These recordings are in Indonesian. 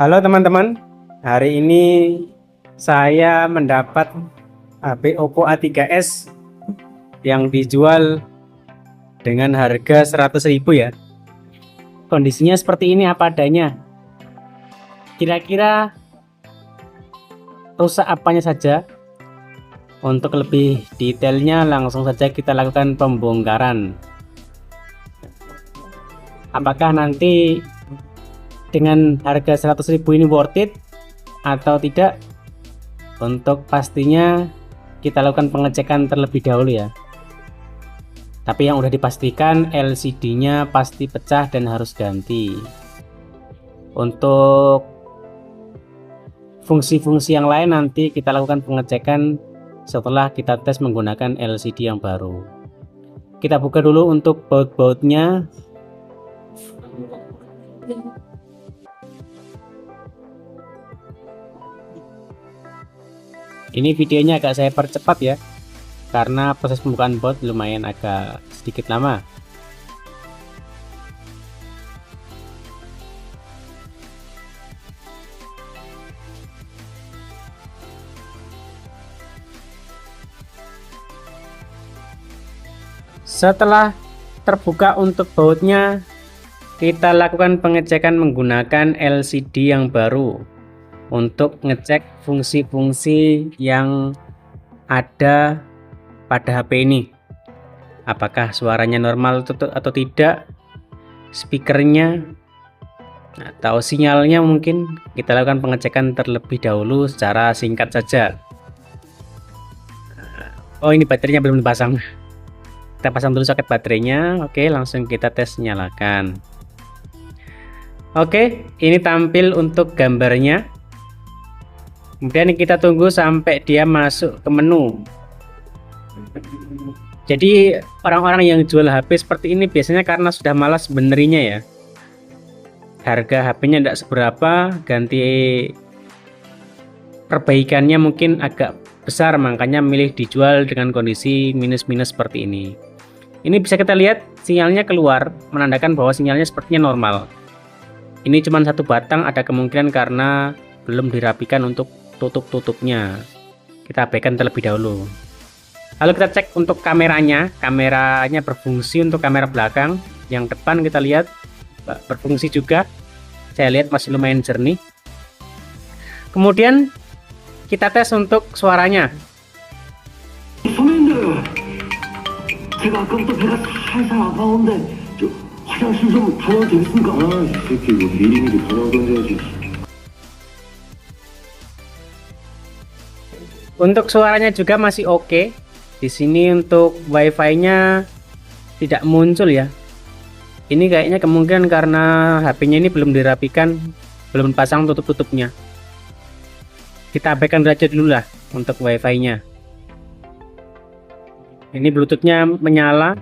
Halo teman-teman, hari ini saya mendapat HP Oppo A3s yang dijual dengan harga 100.000 ya. Kondisinya seperti ini apa adanya. Kira-kira rusak apanya saja? Untuk lebih detailnya langsung saja kita lakukan pembongkaran. Apakah nanti dengan harga 100.000 ini worth it atau tidak? Untuk pastinya kita lakukan pengecekan terlebih dahulu ya. Tapi yang udah dipastikan LCD-nya pasti pecah dan harus ganti. Untuk fungsi-fungsi yang lain nanti kita lakukan pengecekan setelah kita tes menggunakan LCD yang baru. Kita buka dulu untuk baut-bautnya. Ini videonya agak saya percepat ya, karena proses pembukaan baut lumayan agak sedikit lama. Setelah terbuka untuk bautnya, kita lakukan pengecekan menggunakan LCD yang baru untuk ngecek fungsi-fungsi yang ada pada HP ini. Apakah suaranya normal atau tidak, speakernya atau sinyalnya, mungkin kita lakukan pengecekan terlebih dahulu secara singkat saja. Oh, ini baterainya belum dipasang. Kita pasang dulu soket baterainya. Oke, langsung kita tes nyalakan. Oke, ini tampil untuk gambarnya. Kemudian kita tunggu sampai dia masuk ke menu. Jadi orang-orang yang jual HP seperti ini biasanya karena sudah malas benerinya ya. Harga HP-nya tidak seberapa, ganti perbaikannya mungkin agak besar, makanya milih dijual dengan kondisi minus-minus seperti ini. Ini bisa kita lihat sinyalnya keluar, menandakan bahwa sinyalnya sepertinya normal. Ini cuma satu batang, ada kemungkinan karena belum dirapikan untuk tutup-tutupnya. Kita abaikan terlebih dahulu. Lalu kita cek untuk kameranya. Kameranya berfungsi untuk kamera belakang. Yang depan kita lihat berfungsi juga. Saya lihat masih lumayan jernih. Kemudian kita tes untuk suaranya. 제가 아까부터 배가 살살 아파오는데 저 화장실 좀 다녀도 되겠습니까? 이 새끼 이거 미리미리 번호 던져야지. Untuk suaranya juga masih oke. Di sini untuk WiFi-nya tidak muncul ya. Ini kayaknya kemungkinan karena HP-nya ini belum dirapikan, belum pasang tutup-tutupnya. Kita abaikan saja dulu lah untuk WiFi-nya. Ini Bluetooth-nya menyala.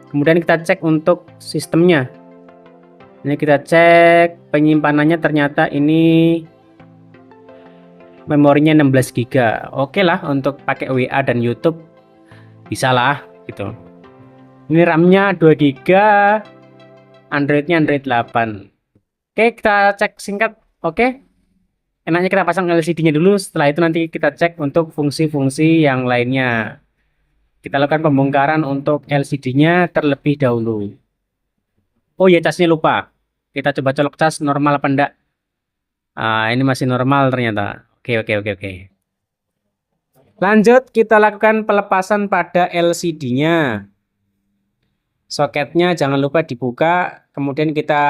Kemudian kita cek untuk sistemnya. Ini kita cek penyimpanannya, ternyata ini memorinya 16 GB. Oke lah, untuk pakai WA dan YouTube bisa lah gitu. Ini RAM-nya 2 GB, Android-nya Android 8. Oke, kita cek singkat. Oke, enaknya kita pasang LCD-nya dulu, setelah itu nanti kita cek untuk fungsi-fungsi yang lainnya. Kita lakukan pembongkaran untuk LCD-nya terlebih dahulu. Oh ya, casnya lupa. Kita coba colok cas normal apa enggak. Ini masih normal ternyata. Oke. Lanjut, kita lakukan pelepasan pada LCD-nya. Soketnya jangan lupa dibuka. Kemudian kita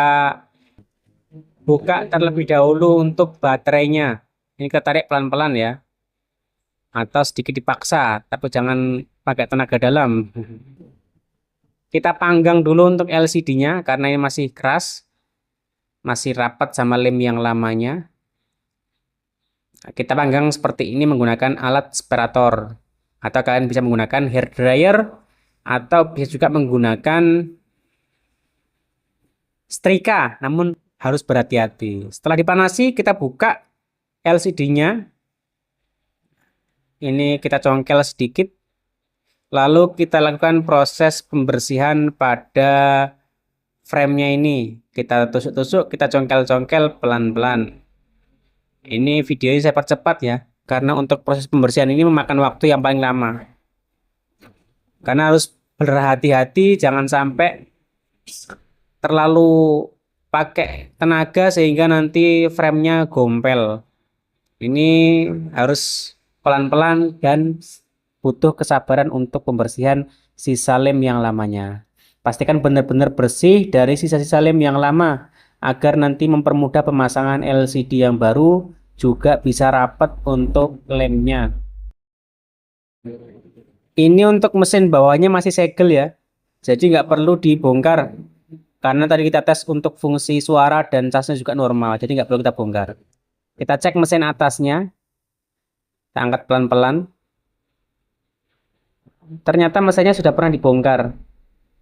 buka terlebih dahulu untuk baterainya. Ini kita tarik pelan-pelan ya. Atau sedikit dipaksa, tapi jangan pakai tenaga dalam. Kita panggang dulu untuk LCD-nya karena ini masih keras, masih rapat sama lem yang lamanya. Kita panggang seperti ini menggunakan alat separator, atau kalian bisa menggunakan hair dryer, atau bisa juga menggunakan setrika, namun harus berhati-hati. Setelah dipanasi, kita buka LCD-nya. Ini kita congkel sedikit. Lalu kita lakukan proses pembersihan pada frame-nya ini. Kita tusuk-tusuk, kita congkel-congkel pelan-pelan. Ini videonya saya percepat ya, karena untuk proses pembersihan ini memakan waktu yang paling lama. Karena harus berhati-hati, jangan sampai terlalu pakai tenaga sehingga nanti frame-nya gompel. Ini harus pelan-pelan dan butuh kesabaran untuk pembersihan sisa lem yang lamanya. Pastikan benar-benar bersih dari sisa-sisa lem yang lama agar nanti mempermudah pemasangan LCD yang baru, juga bisa rapat untuk lemnya. Ini untuk mesin bawahnya masih segel ya, jadi nggak perlu dibongkar. Karena tadi kita tes untuk fungsi suara dan casnya juga normal, jadi nggak perlu kita bongkar. Kita cek mesin atasnya, kita angkat pelan-pelan. Ternyata mesinnya sudah pernah dibongkar.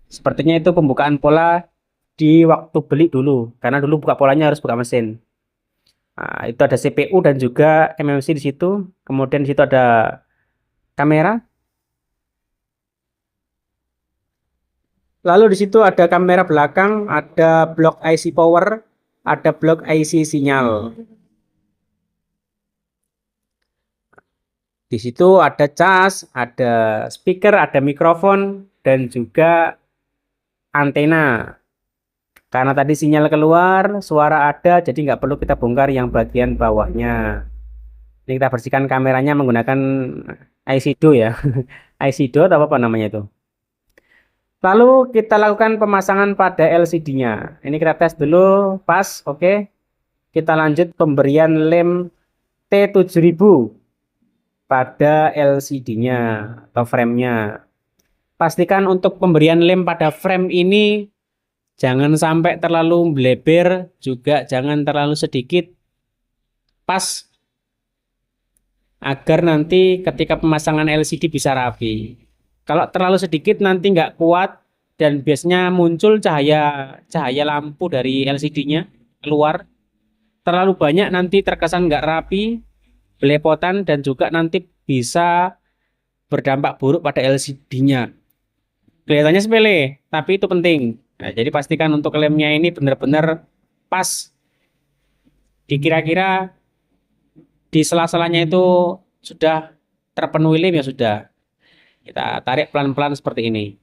Sepertinya itu pembukaan pola di waktu beli dulu, karena dulu buka polanya harus buka mesin. Nah, itu ada CPU dan juga MMC di situ. Kemudian di situ ada kamera. Lalu di situ ada kamera belakang, ada blok IC power, ada blok IC sinyal. Di situ ada cas, ada speaker, ada mikrofon, dan juga antena. Karena tadi sinyal keluar, suara ada, jadi nggak perlu kita bongkar yang bagian bawahnya. Ini kita bersihkan kameranya menggunakan IC do ya. IC do atau apa namanya itu. Lalu kita lakukan pemasangan pada LCD-nya. Ini kita tes dulu, pas, oke. Kita lanjut pemberian lem T7000 pada LCD-nya atau frame-nya. Pastikan untuk pemberian lem pada frame ini jangan sampai terlalu bleber, juga jangan terlalu sedikit, pas, agar nanti ketika pemasangan LCD bisa rapi. Kalau terlalu sedikit nanti nggak kuat dan biasanya muncul cahaya lampu dari LCD-nya keluar. Terlalu banyak nanti terkesan nggak rapi, belepotan, dan juga nanti bisa berdampak buruk pada LCD-nya. Kelihatannya sepele, tapi itu penting. Nah, jadi pastikan untuk lemnya ini benar-benar pas. Dikira-kira di sela-selanya itu sudah terpenuhi lem ya sudah. Kita tarik pelan-pelan seperti ini.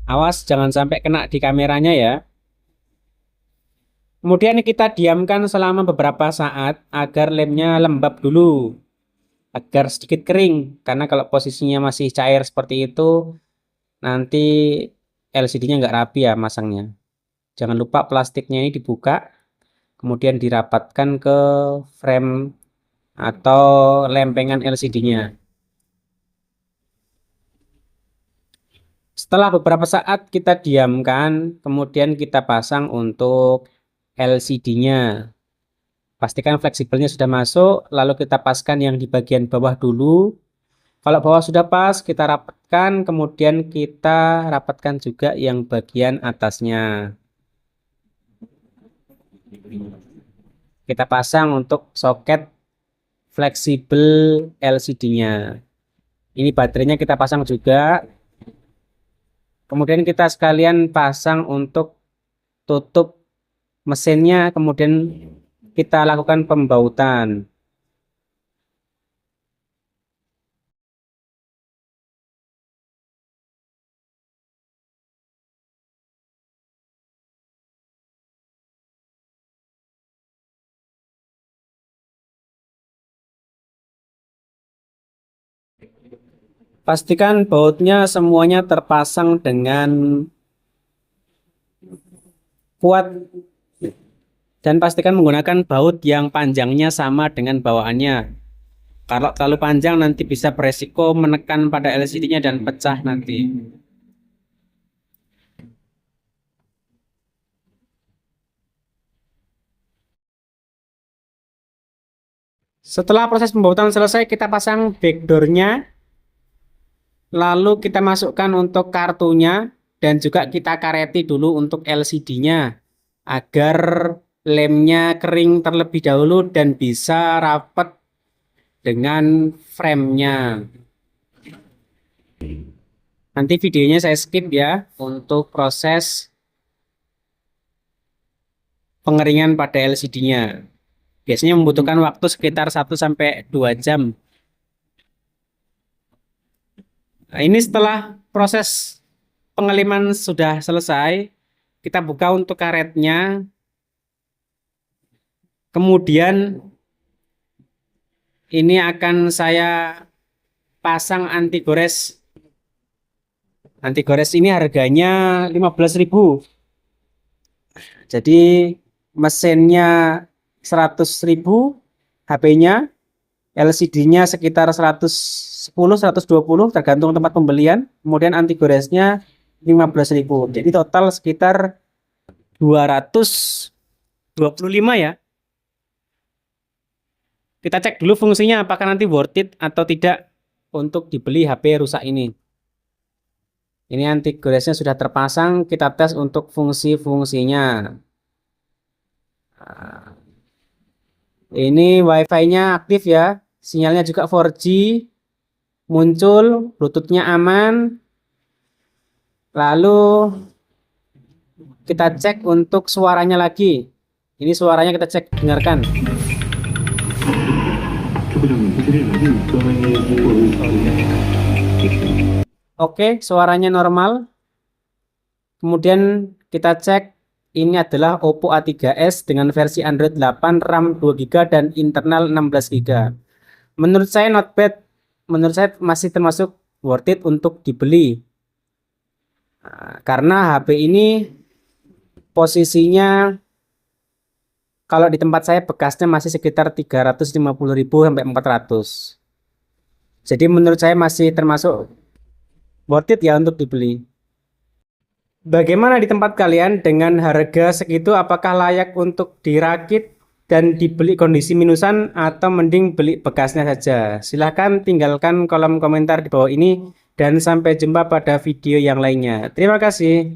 Awas jangan sampai kena di kameranya ya. Kemudian kita diamkan selama beberapa saat agar lemnya lembab dulu. Agar sedikit kering. Karena kalau posisinya masih cair seperti itu, nanti LCD-nya nggak rapi ya masangnya. Jangan lupa plastiknya ini dibuka, kemudian dirapatkan ke frame atau lempengan LCD-nya. Setelah beberapa saat kita diamkan, kemudian kita pasang untuk LCD-nya. Pastikan fleksibelnya sudah masuk, lalu kita paskan yang di bagian bawah dulu. Kalau bawah sudah pas, kita rapatkan, kemudian kita rapatkan juga yang bagian atasnya. Kita pasang untuk soket fleksibel LCD-nya. Ini baterainya kita pasang juga. Kemudian kita sekalian pasang untuk tutup mesinnya, kemudian kita lakukan pembautan. Pastikan bautnya semuanya terpasang dengan kuat dan pastikan menggunakan baut yang panjangnya sama dengan bawaannya. Kalau terlalu panjang nanti bisa beresiko menekan pada LCD-nya dan pecah nanti. Setelah proses pembautan selesai, kita pasang backdoor-nya. Lalu kita masukkan untuk kartunya dan juga kita kareti dulu untuk LCD-nya agar lemnya kering terlebih dahulu dan bisa rapat dengan frame-nya. Nanti videonya saya skip ya untuk proses pengeringan pada LCD-nya. Biasanya membutuhkan waktu sekitar 1-2 jam. Nah, ini setelah proses pengeliman sudah selesai, kita buka untuk karetnya. Kemudian ini akan saya pasang anti gores. Anti gores ini harganya 15.000. Jadi mesinnya 100.000, HP-nya, LCD-nya sekitar 110-120 tergantung tempat pembelian. Kemudian anti goresnya 15.000. Jadi total sekitar 225 ya. Kita cek dulu fungsinya apakah nanti worth it atau tidak untuk dibeli HP rusak ini. Ini anti goresnya sudah terpasang, kita tes untuk fungsi-fungsinya. Ini WiFi-nya aktif ya, sinyalnya juga 4G, muncul, Bluetooth-nya aman. Lalu kita cek untuk suaranya lagi. Ini suaranya kita cek, dengarkan. Oke, suaranya normal. Kemudian kita cek, ini adalah Oppo A3s dengan versi Android 8, RAM 2GB dan internal 16GB. Menurut saya not bad. Menurut saya masih termasuk worth it untuk dibeli. Nah, karena HP ini posisinya kalau di tempat saya bekasnya masih sekitar 350.000 sampai 400. Jadi menurut saya masih termasuk worth it ya untuk dibeli. Bagaimana di tempat kalian dengan harga segitu? Apakah layak untuk dirakit dan dibeli kondisi minusan atau mending beli bekasnya saja? Silahkan tinggalkan kolom komentar di bawah ini dan sampai jumpa pada video yang lainnya. Terima kasih.